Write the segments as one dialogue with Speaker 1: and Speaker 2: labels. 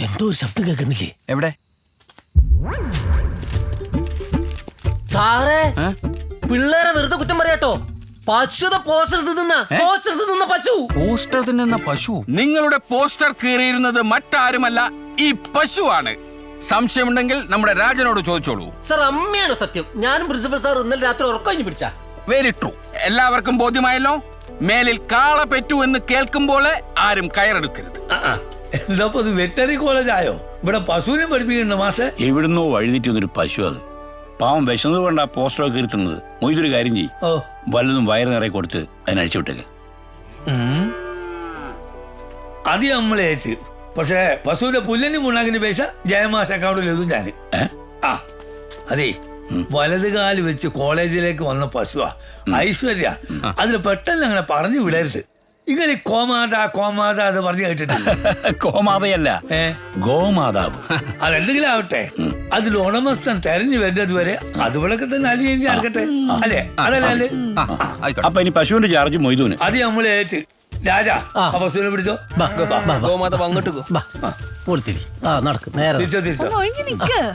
Speaker 1: എന്തോ ഒരു ശബ്ദം കേൾക്കുന്നില്ലേ?
Speaker 2: എവിടെ
Speaker 1: സാറേ, പിള്ളേരെ വെറുതെ കുറ്റം പറയാട്ടോ. പശുടെ പോസ്റ്റർ തിന്ന പശു.
Speaker 2: പോസ്റ്റർ തിന്നുന്ന പശു? നിങ്ങളുടെ പോസ്റ്റർ കീറിയിരുന്നത് മറ്റാരുമല്ല, ഈ പശുവാണ്. സംശയമുണ്ടെങ്കിൽ നമ്മുടെ രാജനോട് ചോദിച്ചോളൂ.
Speaker 1: സാർ, അമ്മയാണ് സത്യം. ഞാനും പ്രിൻസിപ്പൽ സാർ ഇന്നലെ രാത്രി ഉറക്കം പിടിച്ച.
Speaker 2: Very true. എല്ലാവർക്കും ബോധ്യമായല്ലോ. മേലിൽ കാള പെറ്റു എന്ന് കേൾക്കുമ്പോൾ ആരും കയറെടുക്കരുത്.
Speaker 3: എന്താ വെറ്ററി കോളേജ് ആയോ? ഇവിടെ പശുവിനെ പഠിപ്പിക്കണ്ട മാഷെ?
Speaker 4: എവിടുന്നോ വഴിതെറ്റി വന്നൊരു പശു. അത് പാവം വിശന്നത് കൊണ്ടാ പോസ്റ്ററൊക്കെ കീർത്തുന്നത്. മൊയ്തൊരു കാര്യം ചെയ്യും, വല്ലതും വയറ് നിറയെ കൊടുത്ത് അതിനഴിച്ചു വിട്ടേക്ക്.
Speaker 3: അത് നമ്മളേറ്റ്. പക്ഷേ പശുവിന്റെ പുല്ലിന് മുണ്ണാക്കിന്റെ പൈസ ജയമാഷ അക്കൗണ്ടിൽ എഴുതും ഞാൻ. അതെ, വലത് കാല് വെച്ച് കോളേജിലേക്ക് വന്ന പശുവാ ഐശ്വര്യ. അതിൽ പെട്ടെന്ന് അങ്ങനെ പറഞ്ഞു വിടരുത്. ഇങ്ങനെ കോമാത കോമാത എന്ന് പറഞ്ഞു കേട്ടിട്ടില്ല.
Speaker 4: കോമാതയല്ല, ഗോമാതാവ്.
Speaker 3: അതെന്തെങ്കിലും ആവട്ടെ, അതിൽ ഉടമസ്ഥൻ തെരഞ്ഞു വരുന്നത് വരെ അതുപോലൊക്കെ തന്നെ അലിഞ്ഞ് നടക്കട്ടെ. അല്ലേ? അതല്ലേ?
Speaker 4: അപ്പൊ ഇനി പശുവിന്റെ ചാർജ് മൊയ്തൂന്.
Speaker 3: അത് നമ്മളേറ്റ്. രാജാ, പശുവിനെ പിടിച്ചോ.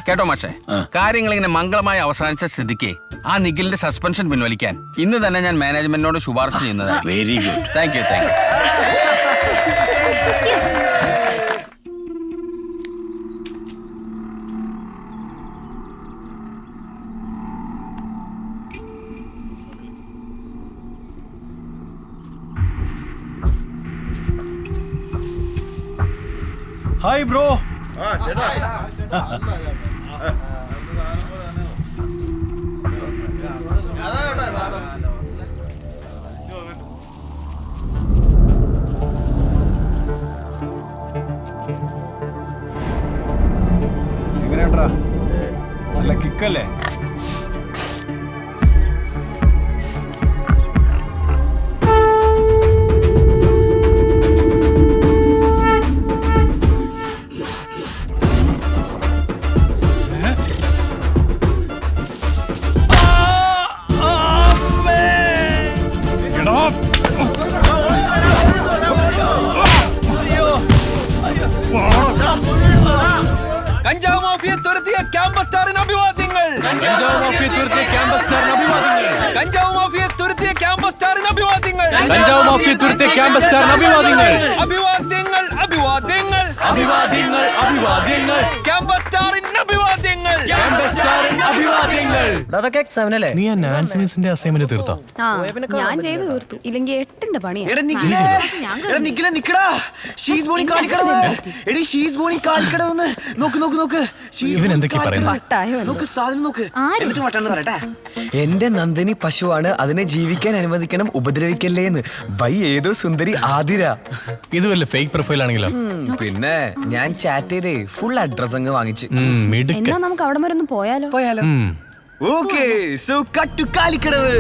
Speaker 2: കേട്ടോ മാഷെ, കാര്യങ്ങൾ ഇങ്ങനെ മംഗളമായി അവസാനിച്ച സ്ഥിതിക്ക് ആ നിഖിലിന്റെ സസ്പെൻഷൻ പിൻവലിക്കാൻ ഇന്ന് തന്നെ ഞാൻ മാനേജ്മെന്റിനോട് ശുപാർശ ചെയ്യുന്നതാണ്.
Speaker 4: Very good.
Speaker 2: Thank you.
Speaker 5: Hi bro. എങ്ങനെയാണ്ടാ? നല്ല കിക്കല്ലേ?
Speaker 2: കഞ്ചാവ് മാഫിയ തുരത്തിയ ക്യാമ്പസ് സ്റ്റാറിന് അഭിവാദ്യങ്ങൾ.
Speaker 5: കഞ്ചാവ് മാഫിയ തുരത്തിയ ക്യാമ്പസ് സ്റ്റാറിന് അഭിവാദ്യങ്ങൾ.
Speaker 2: കഞ്ചാവ് മാഫിയ തുരത്തിയ ക്യാമ്പസ് സ്റ്റാറിന് അഭിവാദ്യങ്ങൾ.
Speaker 5: കഞ്ചാവ് മാഫിയ തുരത്തിയ ക്യാമ്പസ് സ്റ്റാറിന് അഭിവാദ്യങ്ങൾ.
Speaker 2: അഭിവാദ്യങ്ങൾ അഭിവാദ്യങ്ങൾ
Speaker 5: അഭിവാദ്യങ്ങൾ അഭിവാദ്യങ്ങൾ.
Speaker 2: ക്യാമ്പസ് സ്റ്റാറിന് അഭിവാദ്യങ്ങൾ.
Speaker 5: ക്യാമ്പസ് സ്റ്റാറിന് അഭിവാദ്യങ്ങൾ.
Speaker 1: അതൊക്കെ എക്സാമിനല്ലേ?
Speaker 5: നീ ആ നാൻസി മിസ്സിന്റെ അസൈൻമെന്റ് തീർത്തോ?
Speaker 6: ഞാൻ ചെയ്ത് തീർത്തു. ഇല്ലെങ്കിൽ 8ന്റെ പണിയാ.
Speaker 5: ഇവൻ എന്തൊക്കെയാ പറയുന്നത്?
Speaker 7: എന്റെ നന്ദിനി പശുവാണ്, അതിനെ ജീവിക്കാൻ അനുവദിക്കണം, ഉപദ്രവിക്കല്ലേന്ന്. ബൈ ഏതോ സുന്ദരി ആതിര.
Speaker 5: ഇത് വല്ല ഫേക്ക് പ്രൊഫൈൽ ആണെങ്കിലോ?
Speaker 7: പിന്നെ ഞാൻ ചാറ്റ് ചെയ്തേ ഫുൾ അഡ്രസ് അങ്ങ് വാങ്ങിച്ചു.
Speaker 6: എന്നാ നമുക്ക് അവിടെ വരെ ഒന്ന് പോയാലോ?
Speaker 7: Okay, so cut to Kalikkadavu.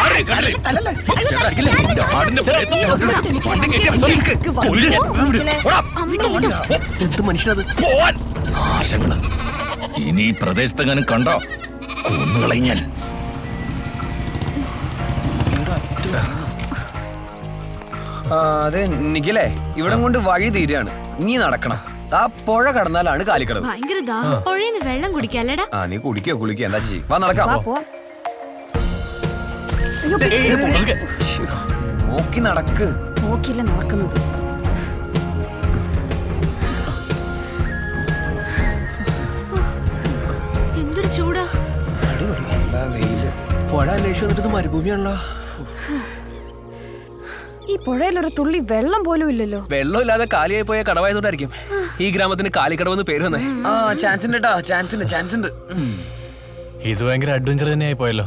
Speaker 2: ആരെ കാണാ?
Speaker 1: എന്ത് മനുഷ്യനത്?
Speaker 4: ആശങ്കള് ഇനി പ്രദേശത്തെങ്ങാനും കണ്ടോ കൊന്നുകളഞ്ഞാൽ.
Speaker 7: അതെ നിഖിലേ, ഇവിടെ കൊണ്ട് വഴി തീരാണ്. നീ നടക്കണം. ആ പുഴ കടന്നാലാണ് കാലിക്കടവ്.
Speaker 6: പുഴയിന്ന് വെള്ളം കുടിക്കാല്ലേടാ?
Speaker 7: ആ, നീ കുടിക്കോ കുളിക്കോ എന്താ ചെയ്യും? വാ നടക്കാം. നോക്കി നടക്ക്.
Speaker 6: നോക്കില്ല നടക്കുന്നത്. എന്തൊരു ചൂടാ.
Speaker 7: വെയില്.
Speaker 1: പുഴ അന്വേഷിച്ചു വന്നിട്ട് മരുഭൂമിയാണല്ലോ.
Speaker 6: ഈ പുഴയിൽ ഒരു തുള്ളി വെള്ളം പോലും ഇല്ലല്ലോ.
Speaker 1: വെള്ളമില്ലാതെ കാലിയായി പോയ കടവായതുകൊണ്ടായിരിക്കും ഈ ഗ്രാമത്തിന് കാലിക്കടവെന്ന് പേര് തന്നെ.
Speaker 7: ആ, ചാൻസ് ഉണ്ട് കേട്ടോ, ചാൻസ് ഉണ്ട്.
Speaker 5: ഇത് ഭയങ്കര അഡ്വഞ്ചർ തന്നെയായി പോയല്ലോ.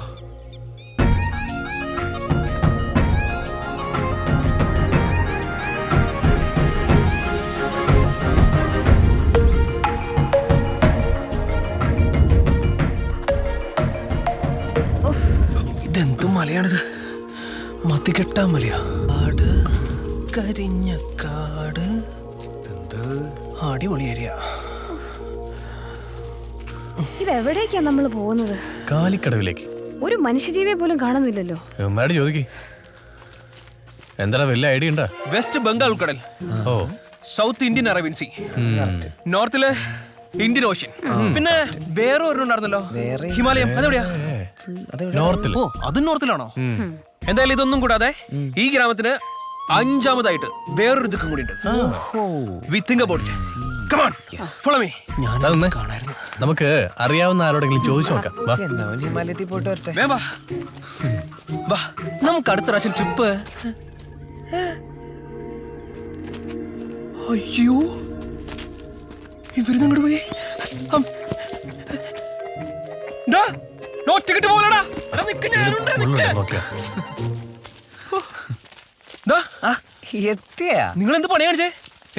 Speaker 7: മലയാണിത്? മത്തിക്കെട്ടാൻ മലയാ? കാട്, കരിഞ്ഞ കാട്, എന്ത് അടിപൊളി ഏരിയ.
Speaker 6: ഇതെവിടേക്കാ നമ്മൾ പോകുന്നത്?
Speaker 5: കാലിക്കടവിലേക്ക്.
Speaker 6: ഒരു മനുഷ്യജീവിയെ പോലും കാണുന്നില്ലല്ലോ.
Speaker 5: ഉമ്മയോട് ചോദിക്കേ. എന്താ വലിയ ഐഡിയ ഉണ്ടാ?
Speaker 7: വെസ്റ്റ് ബംഗാൾ ഉൾക്കടൽ,
Speaker 5: ഓ,
Speaker 7: സൗത്ത് ഇന്ത്യൻ അറേബ്യൻ സീ, നോർത്തില് ഇന്ത്യൻ ഓഷ്യൻ, പിന്നെ വേറെ ഒരെണ്ണുണ്ടായിരുന്നല്ലോ ഹിമാലയം. അതെവിടെയാ?
Speaker 5: നോർത്തിൽ.
Speaker 7: ഓ, അതും നോർത്തിലാണോ? എന്തായാലും ഇതൊന്നും കൂടാതെ ഈ ഗ്രാമത്തിന് 5ാമതായിട്ട് വേറൊരു ദുഃഖം കൂടി ഉണ്ട്. We think about it. Come on, follow me.
Speaker 5: അതൊന്ന് നമുക്ക് അറിയാവുന്ന ആരോടെങ്കിലും ചോദിച്ചു നോക്കാം. വാ.
Speaker 7: ഹിമാലയത്തിൽ പോയിട്ട് വരട്ടെ. വാ വാ, നമുക്ക് അടുത്ത പ്രാവശ്യം ട്രിപ്പ്. അയ്യോ, ഇവര് പോയി. ടിക്കറ്റ് പോലെടാ.
Speaker 5: ഉള്ളുണ്ടോ നോക്കിയാ?
Speaker 7: നിങ്ങൾ എന്ത് പണി കാണിച്ചേ?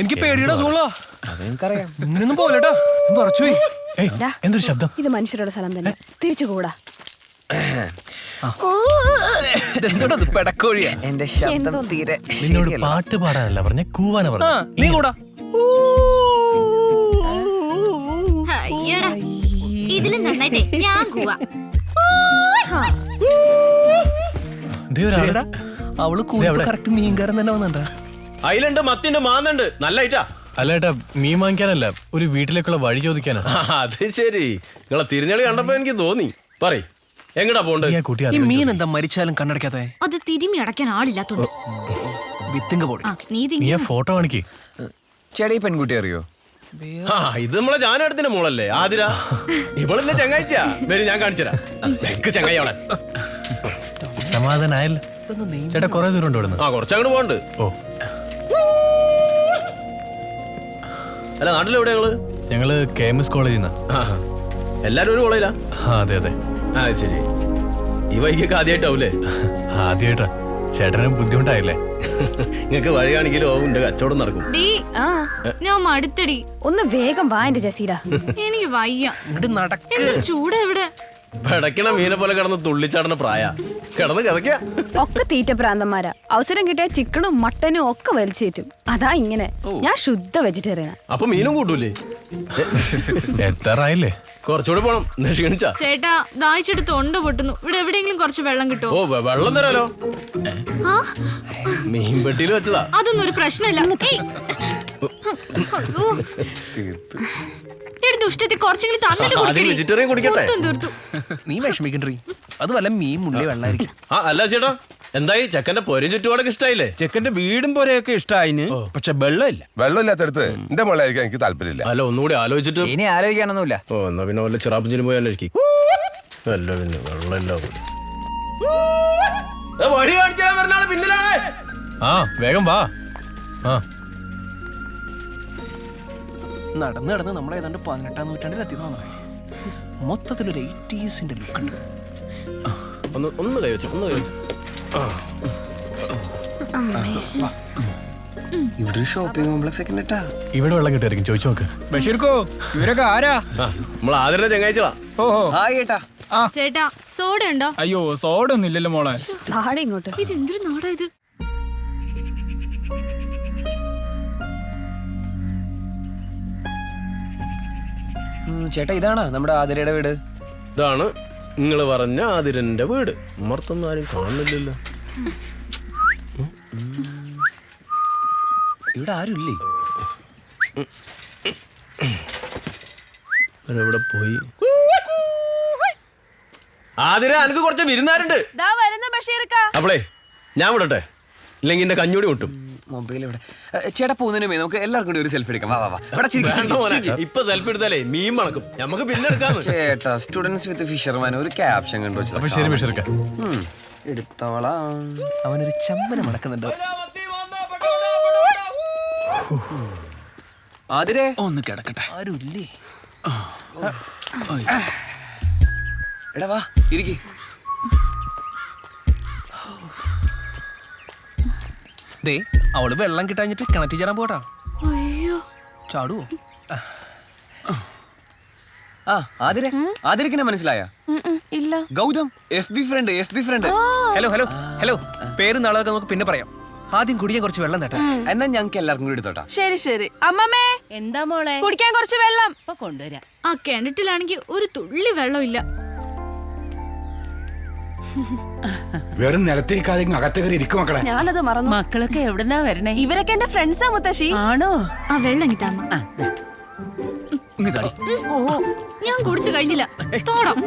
Speaker 7: എനിക്ക് പേടിയുടെ സൂളോ. ഇങ്ങനൊന്നും പോലെട്ടാ, പറച്ചുപോയി.
Speaker 5: ഏയ്, എന്തൊരു ശബ്ദം?
Speaker 6: ഇത് മനുഷ്യരുടെ സ്ഥലം തന്നെ. തിരിച്ചുകൂടാ.
Speaker 7: ഇതെന്തോടത് പെടക്കോഴിയാ?
Speaker 8: എന്റെ ശബ്ദം
Speaker 6: എന്തോ?
Speaker 8: തീരെ
Speaker 5: നിന്നോട് പാട്ട് പാടാനല്ല പറഞ്ഞ, കൂവാനാ പറഞ്ഞ.
Speaker 7: നീ കൂടാ.
Speaker 6: അയ്യടാ, ഇതിലും നന്നായിട്ടേ ഞാൻ കൂവാ.
Speaker 7: അവള് കറക്റ്റ് മീൻകാരൻ തന്നെ വന്നിട്ടാ.
Speaker 9: അയിലുണ്ട്, മത്തിണ്ട്, മാന്നുണ്ട്. നല്ല ഐറ്റാ.
Speaker 5: അല്ല ഏട്ടാ, മീൻ വാങ്ങിക്കാനല്ല, ഒരു വീട്ടിലേക്കുള്ള വഴി ചോദിക്കാനാ.
Speaker 9: അത് ശരി. നിങ്ങളെ തിരിഞ്ഞളി കണ്ടപ്പോ എനിക്ക് തോന്നി. പറയ്, എങ്ങടാ പോണ്ട്?
Speaker 7: ഈ മീൻ എന്താ മരിച്ചാലും കണ്ണടക്കാതെ?
Speaker 6: അത് തിരുമ്മി അടയ്ക്കാൻ ആളില്ലാത്തോണ്ട്.
Speaker 7: വിത്തിങ്ക പോടി.
Speaker 5: നീ ആ ഫോട്ടോ കാണിക്കേ.
Speaker 8: ചേട്ടാ, ഈ പെൺകുട്ടി അറിയോ?
Speaker 9: ആ, ഇത് നമ്മളെ ജാനടത്തിന്റെ മോളല്ലേ, ആതിര. ഇവളെന്നെ ചങ്ങായിച്ചാ. വരും, ഞാൻ കാണിച്ചുതരാം. ചങ്ങായി അവളെ.
Speaker 5: സമാധാനായല്ലോ ചേട്ടാ. കൊറേ ദൂരം ഉണ്ട് ഇവിടുന്ന്.
Speaker 9: ആ, കുറച്ചങ്ങോട്ട് പോണ്ട്.
Speaker 5: ഓ,
Speaker 9: അല്ല, നാട്ടിലെവിടെ ഞങ്ങള്?
Speaker 5: ഞങ്ങള് KMS കോളേജിൽ നിന്നാ.
Speaker 9: എല്ലാരും ഒരു കോളേജിലാ?
Speaker 5: അതെ അതെ.
Speaker 9: ആ, ശരി. ഈ വൈകൊക്കെ ആദ്യമായിട്ടാവൂലേ?
Speaker 5: ആദ്യമായിട്ടാ. ചേട്ടന് ബുദ്ധിമുട്ടായില്ലേ?
Speaker 9: നിങ്ങക്ക് വഴി കാണിക്കലോ എന്റെ കച്ചവടം നടക്കും.
Speaker 6: ഞാൻ മടുത്തടി. ഒന്ന് വേഗം വാ എന്റെ ജസീര. എനിക്ക് വയ്യ. എന്തൊരു ചൂടാ ഇവിടെ.
Speaker 9: പിടക്കണ മീനെ പോലെ കിടന്ന് തുള്ളിച്ചാടണ പ്രായ. കിടന്ന് കിതക്ക.
Speaker 6: ഒക്കെ തീറ്റ പ്രാന്തന്മാരാ. അവസരം കിട്ടിയ ചിക്കനും മട്ടനും ഒക്കെ വലിച്ചേറ്റും. അതാ ഇങ്ങനെ. ഞാൻ ശുദ്ധ വെജിറ്റേറിയനാ.
Speaker 9: അപ്പൊ മീനും കൂട്ടൂലേ?
Speaker 5: എത്താറായില്ലേ?
Speaker 9: കുറച്ചുകൂടി പോണം. ക്ഷീണിച്ചാ?
Speaker 6: ചേട്ടാ, ദാഹിച്ചിട്ട് തൊണ്ട പൊട്ടുന്നു. ഇവിടെ എവിടെയെങ്കിലും കുറച്ച് വെള്ളം കിട്ടുമോ?
Speaker 9: ഓ, വെള്ളം തരാലോ. മീൻ പെട്ടിയിൽ വെച്ചതാ.
Speaker 6: അതൊന്നും ഒരു പ്രശ്നമില്ല. ദുഷ്ടത്തിൽ കുറച്ചെങ്കിലും തന്നിട്ട്
Speaker 9: ആദ്യം വെജിറ്റേറിയൻ കുടിക്കട്ടെ.
Speaker 6: തീർത്തു.
Speaker 7: നീ വിഷമിക്കണ്ടീ, അത് വല്ല മീൻ മുള്ളി വെള്ളായിരിക്കും.
Speaker 9: ആ, അല്ല ചേട്ടാ, എന്തായി ചെക്കന്റെ പൊരയും ചുറ്റുപാടൊക്കെ ഇഷ്ടായില്ലേ?
Speaker 4: ചെക്കന്റെ വീടും പോലെയൊക്കെ ഇഷ്ടായിന്, പക്ഷെ വെള്ളമില്ല.
Speaker 10: വെള്ളമില്ലാത്തടുത്ത് എന്റെ മോളായിരിക്കാൻ എനിക്ക് താല്പര്യമില്ല.
Speaker 9: അല്ല, ഒന്നുകൂടി ആലോചിച്ചിട്ട്.
Speaker 8: ഇനി ആലോചിക്കാനൊന്നുമില്ല.
Speaker 9: ഓ, എന്നാ പിന്നെ വല്ല ചിറാപ്പുഞ്ചിന് പോയി അന്വേഷിക്കും. അല്ല, പിന്നെ വെള്ളമില്ല. വഴി കാണിച്ചാൽ പറഞ്ഞാള് പിന്നിലാണ്.
Speaker 5: ആ, വേഗം വാ. ആ,
Speaker 7: നടന്ന് നടന്ന് നമ്മളെ ഏതാണ്ട് 18ാം നൂറ്റാണ്ടിൽ എത്തിയെന്ന്. മൊത്തത്തിലൊരു 80s ലുക്ക് ഉണ്ട്.
Speaker 9: ഒന്ന് കൈ വെച്ചു, ഒന്ന് കൈ വെച്ചു.
Speaker 8: ഇവിടെ ഒരു ഷോപ്പിംഗ് കോംപ്ലക്സ് ഒക്കെ ഇട്ടാ.
Speaker 5: ഇവിടെ വെള്ളം കിട്ടുമായിരിക്കും, ചോദിച്ചു നോക്ക്.
Speaker 4: ബഷീർക്കോ, ഇവരൊക്കെ ആരാ?
Speaker 9: നമ്മൾ ആദരനെ ചങ്ങായിച്ചളാ.
Speaker 4: ഓഹോ,
Speaker 8: ഹായ് ഏട്ടാ.
Speaker 6: ചേട്ടാ, സോഡ ഉണ്ടോ?
Speaker 4: അയ്യോ, സോഡ ഒന്നും ഇല്ലല്ലോ മോളെ.
Speaker 6: നാടെ ഇങ്ങോട്ട്. ഇത് എന്തൊരു നാടാ ഇത്?
Speaker 8: ചേട്ടാ, ഇതാണോ നമ്മുടെ ആതിരയുടെ വീട്?
Speaker 9: ഇതാണ് നിങ്ങൾ പറഞ്ഞ ആതിരന്റെ വീട്. ഉമ്മർത്തൊന്നും ആരും കാണുന്നില്ലല്ലോ.
Speaker 8: ഇവിടെ ആരുമില്ലേ?
Speaker 9: എവിടെ പോയി? ആതിര, എനിക്ക് കുറച്ച് വിരുന്നാരുണ്ട്. അപ്പളേ ഞാൻ വിടട്ടെ, ഇല്ലെങ്കിൽ എന്റെ കഞ്ഞൂടി മുട്ടും.
Speaker 7: മൊബൈൽ ഇവിടെ. ചേട്ടാ, പോകുന്നതിന് മുമ്പേ നമുക്ക് എല്ലാവർക്കും കൂടി ഒരു സെൽഫി എടുക്കാം. വാ വാ വാ. ഇവിടെ
Speaker 9: ഇപ്പൊ സെൽഫി എടുത്താലേ മീൻ മണക്കും. നമുക്ക് പിന്നെ എടുക്കാന്ന്.
Speaker 8: ചേട്ടാ, സ്റ്റുഡൻസ് വിത്ത് ഫിഷർമാൻ ഒരു ക്യാപ്ഷൻ കണ്ടു വെച്ചത്.
Speaker 5: അപ്പൊ ശരി ബഷീർക്ക.
Speaker 8: എടുത്തോളാം.
Speaker 7: അവനൊരു ചമ്മന മടക്കുന്നുണ്ടോ?
Speaker 8: ആതിരേ,
Speaker 7: ഒന്ന് കിടക്കട്ടെ. ആരുമില്ലേ?
Speaker 8: എടാ വാ, ഇരിക്കി.
Speaker 7: ദേ, അവള് വെള്ളം കിട്ടാഞ്ഞിട്ട് കിണറ്റി ചേരാൻ പോട്ടാ.
Speaker 6: അയ്യോ,
Speaker 7: ചാടുവോ?
Speaker 8: ആ, ആതിരേ, ആതിരക്കിനെ മനസ്സിലായ?
Speaker 6: ഇല്ല.
Speaker 8: Gautham, FB friend.
Speaker 7: Hello hello hello പേര് നാളൊക്കെ നമുക്ക് പിന്നെ പറയാം. ആദ്യം കുടിക്കാൻ കുറച്ച് വെള്ളം തട്ടെ.
Speaker 8: എന്നാ ഞങ്ങൾക്ക് എല്ലാവർക്കും കൂടി എടുത്തോട്ടാ.
Speaker 11: ശരി ശരി. അമ്മമ്മേ,
Speaker 12: എന്താ മോളെ?
Speaker 11: കുടിക്കാൻ കുറച്ച് വെള്ളം
Speaker 12: കൊണ്ടുവരാം.
Speaker 6: ആ കിണറ്റിലാണെങ്കിൽ ഒരു തുള്ളി വെള്ളമില്ല.
Speaker 10: വെറും നിലത്തിരിക്കാതെ അകത്ത് കയറി ഇരിക്കും മക്കളെ.
Speaker 11: ഞാനത് മറന്നു.
Speaker 12: മക്കളൊക്കെ എവിടുന്നാ വരണേ?
Speaker 11: ഇവരൊക്കെ എന്റെ ഫ്രണ്ട്സാ മുത്തശ്ശി.
Speaker 12: ആണോ?
Speaker 6: ആ വെള്ളം കിട്ടാമ. ഞാൻ കുടിച്ചു കഴിഞ്ഞില്ല. തോടാം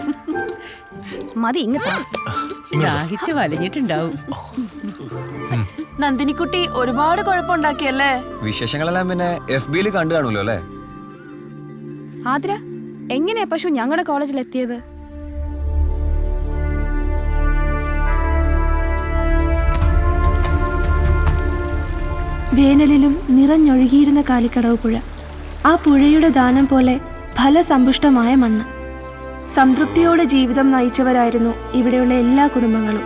Speaker 6: മതി.
Speaker 12: ദാഹിച്ച് വലഞ്ഞിട്ടുണ്ടാവും.
Speaker 11: നന്ദിനിക്കുട്ടി ഒരുപാട് കുഴപ്പമുണ്ടാക്കിയല്ലേ?
Speaker 8: വിശേഷങ്ങളെല്ലാം പിന്നെ FB-യിൽ കണ്ടു കാണുമല്ലോ അല്ലേ?
Speaker 6: ആതിര, എങ്ങനെയാ പശു ഞങ്ങളുടെ കോളേജിൽ എത്തിയത്?
Speaker 13: വേനലിലും നിറഞ്ഞൊഴുകിയിരുന്ന കാലിക്കടവ് പുഴ, ആ പുഴയുടെ ദാനം പോലെ ഫലസമ്പുഷ്ടമായ മണ്ണ്. സംതൃപ്തിയോടെ ജീവിതം നയിച്ചവരായിരുന്നു ഇവിടെയുള്ള എല്ലാ കുടുംബങ്ങളും.